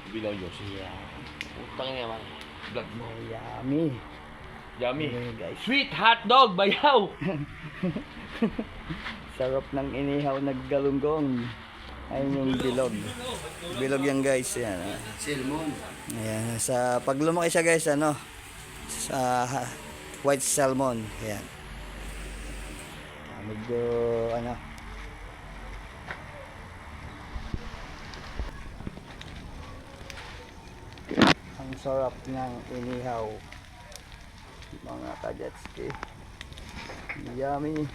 Bilaw Diyos. Yeah. Utang niya man. Vlog mo. Oh, yummy. Yummy. Ayan, guys. Sweet hot dog, bayaw. Sarap ng inihaw naggalunggong. Ayun yung bilog. Bilog yan guys. Yan. Salmon. Ayan. Sa pag lumaki siya guys, ano? Sa white salmon. Ayan. Medyo ano. Ang sarap ng inihaw. Mga kajetski. Yummy.